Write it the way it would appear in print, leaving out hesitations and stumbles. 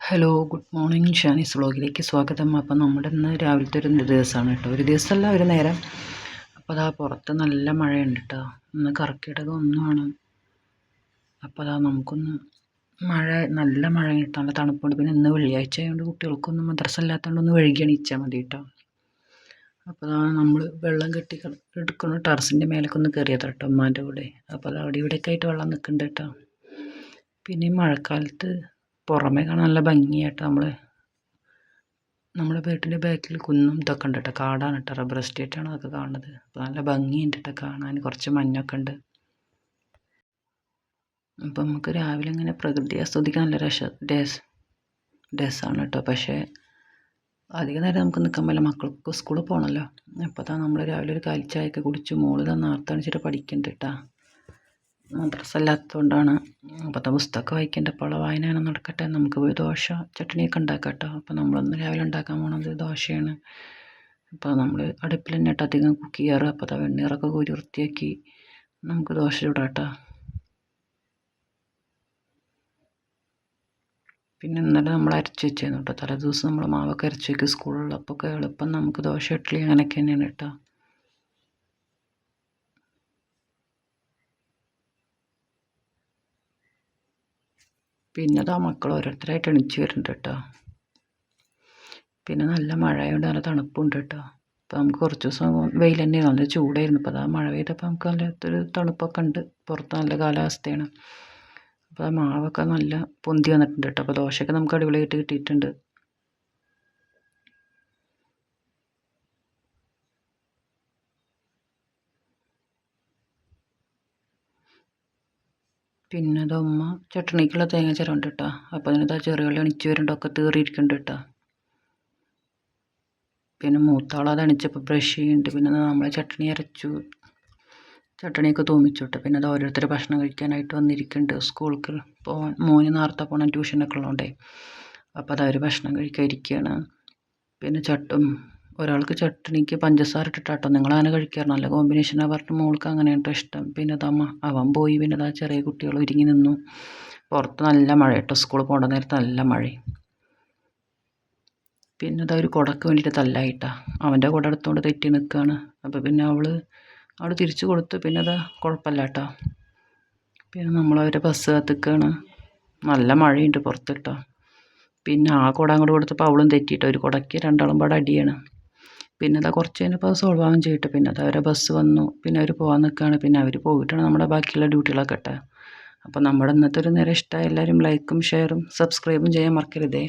Hello, good morning. Shani's വ്ളോഗിലേക്ക് സ്വാഗതം. അപ്പോൾ നമ്മുടെ ഇന്ന് രാവിലത്തെ ഒരു ദിവസമാണ് കേട്ടോ. ഒരു ദിവസമല്ല, ഒരു നേരം. അപ്പോൾ അതാ പുറത്ത് നല്ല മഴയുണ്ട് കേട്ടോ. ഇന്ന് കർക്കിടകം ഒന്നുമാണ്. അപ്പോൾ അതാ നമുക്കൊന്ന് നല്ല മഴ കിട്ടും, നല്ല തണുപ്പുണ്ട്. പിന്നെ ഇന്ന് വെള്ളിയാഴ്ച ആയതുകൊണ്ട് കുട്ടികൾക്കൊന്നും മദ്രസ ഇല്ലാത്തതുകൊണ്ട് ഒന്ന് വൈകി എണീച്ചാൽ മതി കേട്ടോ. അപ്പോൾ അതാ നമ്മൾ വെള്ളം എടുക്കുന്ന ടെറസിൻ്റെ മേലേക്ക് ഒന്ന് കയറിയത് കേട്ടോ, ഉമ്മാൻ്റെ കൂടെ. അപ്പോൾ അത് അവിടെ ഇവിടെയൊക്കെ ആയിട്ട് വെള്ളം നിൽക്കുന്നുണ്ട് കേട്ടോ. പിന്നെ ഈ മഴക്കാലത്ത് പുറമേ കാണാൻ നല്ല ഭംഗിയായിട്ട് നമ്മുടെ വീട്ടിൻ്റെ ബാക്കിൽ കുന്നും ഇതൊക്കെ ഉണ്ട് കേട്ടോ. കാടാണ് കേട്ടോ, റബ്ബർ എസ്റ്റേറ്റാണ് അതൊക്കെ കാണുന്നത്. അപ്പോൾ നല്ല ഭംഗിയുണ്ട് കേട്ടോ കാണാൻ, കുറച്ച് മഞ്ഞൊക്കെ ഉണ്ട്. അപ്പോൾ നമുക്ക് രാവിലെ ഇങ്ങനെ പ്രകൃതി ആസ്വദിക്കാൻ നല്ല രസമാണ് കേട്ടോ. പക്ഷേ അധിക നേരം നമുക്ക് നിൽക്കാൻ പറ്റില്ല, മക്കൾക്ക് സ്കൂളിൽ പോകണമല്ലോ. അപ്പോൾ അതാ നമ്മൾ രാവിലെ ഒരു കാലിച്ചായൊക്കെ കുടിച്ച് മോള് നേർത്തണിച്ചിട്ട് പഠിക്കുന്നുണ്ട് കേട്ടോ. മദ്രസ ഇല്ലാത്തതുകൊണ്ടാണ്. അപ്പോഴത്തെ പുസ്തകമൊക്കെ വായിക്കേണ്ടപ്പോൾ വായന നടക്കട്ടെ. നമുക്ക് പോയി ദോശ ചട്നിയൊക്കെ ഉണ്ടാക്കാം കേട്ടോ. അപ്പോൾ നമ്മളൊന്ന് രാവിലെ ഉണ്ടാക്കാൻ പോണത് ദോശയാണ്. അപ്പോൾ നമ്മൾ അടുപ്പിൽ തന്നെ ഇട്ട് അധികം കുക്ക് ചെയ്യാറ്. അപ്പോൾ അത് വെണ്ണീറൊക്കെ കോരി വൃത്തിയാക്കി നമുക്ക് ദോശ ചൂടാം കേട്ടോ. പിന്നെ ഇന്നലെ നമ്മൾ അരച്ച് വെച്ചായിരുന്നു കേട്ടോ. തലേ ദിവസം നമ്മൾ മാവൊക്കെ അരച്ച് വയ്ക്കും സ്കൂളിലുള്ളപ്പോൾ എളുപ്പം നമുക്ക് ദോശ ഇഡ്ഡലി അങ്ങനെയൊക്കെ തന്നെയാണ് കേട്ടോ. പിന്നെ അതാ മക്കൾ ഓരോരുത്തരായിട്ട് എണീച്ച് വരുന്നുണ്ട് കേട്ടോ. പിന്നെ നല്ല മഴയുണ്ട്, നല്ല തണുപ്പുണ്ട് കേട്ടോ. അപ്പോൾ നമുക്ക് കുറച്ച് ദിവസം വെയിൽ തന്നെയാണ്, നല്ല ചൂടായിരുന്നു. അപ്പോൾ അതാ മഴ പെയ്തപ്പോൾ നമുക്ക് നല്ലൊരു തണുപ്പൊക്കെ ഉണ്ട്, പുറത്ത് നല്ല കാലാവസ്ഥയാണ്. അപ്പോൾ ആ മാവൊക്കെ നല്ല പൊന്തി വന്നിട്ടുണ്ട് കേട്ടോ. അപ്പോൾ ദോശയൊക്കെ നമുക്ക് അടിപൊളിയായിട്ട് കിട്ടിയിട്ടുണ്ട്. പിന്നെ അത് ഉമ്മ ചട്നിക്കുള്ള തേങ്ങ ചിരവുണ്ട് കേട്ടോ. അപ്പോൾ അതിനകത്ത് ആ ചെറിയ എണിച്ച് വരുന്നുണ്ടൊക്കെ തീറിയിരിക്കുന്നുണ്ട് കേട്ടോ. പിന്നെ മൂത്താൾ അത് എണിച്ചപ്പോൾ ബ്രഷ് ചെയ്യുന്നുണ്ട്. പിന്നെ നമ്മൾ ചട്നി അരച്ചു, ചട്നിയൊക്കെ തൂമിച്ചു കേട്ടോ. പിന്നെ അത് ഓരോരുത്തർ ഭക്ഷണം കഴിക്കാനായിട്ട് വന്നിരിക്കുന്നുണ്ട്. സ്കൂൾക്ക് മോന് നേരത്തെ പോകണം, ട്യൂഷനൊക്കെ ഉള്ളതുകൊണ്ടേ. അപ്പോൾ അതവർ ഭക്ഷണം കഴിക്കാൻ ഇരിക്കുകയാണ്. പിന്നെ ഒരാൾക്ക് ചട്നിക്ക് പഞ്ചസാര ഇട്ടിട്ടാട്ടോ നിങ്ങളങ്ങനെ കഴിക്കാറ്, നല്ല കോമ്പിനേഷനാണ് പറഞ്ഞിട്ട് മോൾക്ക് അങ്ങനെയാട്ടോ ഇഷ്ടം. പിന്നെ അവൻ പോയി. പിന്നെ അതാ ചെറിയ കുട്ടികൾ ഒരുങ്ങി നിന്നു. പുറത്ത് നല്ല മഴ കേട്ടോ, സ്കൂളിൽ പോകേണ്ട നേരത്ത് നല്ല മഴ. പിന്നെ അതാ ഒരു കുടക്ക് വേണ്ടിയിട്ട് തല്ലായിട്ടാ, അവൻ്റെ കുട എടുത്തുകൊണ്ട് തെറ്റി നിൽക്കുകയാണ്. അപ്പോൾ പിന്നെ അവൾ തിരിച്ചു കൊടുത്തു. പിന്നെ അതാ കുഴപ്പമില്ല കേട്ടോ. പിന്നെ നമ്മളവരെ ബസ് കാത്തിക്കുകയാണ്. നല്ല മഴയുണ്ട് പുറത്ത് കേട്ടോ. പിന്നെ ആ കുട അങ്ങോട്ട് കൊടുത്തപ്പോൾ അവളും തെറ്റിയിട്ട് ഒരു കുടയ്ക്ക് രണ്ടാളും പാടെ അടിയാണ്. പിന്നെ അതാ കുറച്ച് കഴിഞ്ഞപ്പോൾ അത് സോൾവ് ആവാൻ ചെയ്തിട്ട് പിന്നെ അത് അവരെ ബസ് വന്നു. പിന്നെ അവർ പോകാൻ നിൽക്കുകയാണ്. പിന്നെ അവർ പോയിട്ടാണ് നമ്മുടെ ബാക്കിയുള്ള ഡ്യൂട്ടികളൊക്കെ കേട്ടോ. അപ്പോൾ നമ്മുടെ ഇന്നത്തെ ഒരു നേരം ഇഷ്ടമായി എല്ലാവരും ലൈക്കും ഷെയറും സബ്സ്ക്രൈബും ചെയ്യാൻ മറക്കരുതേ.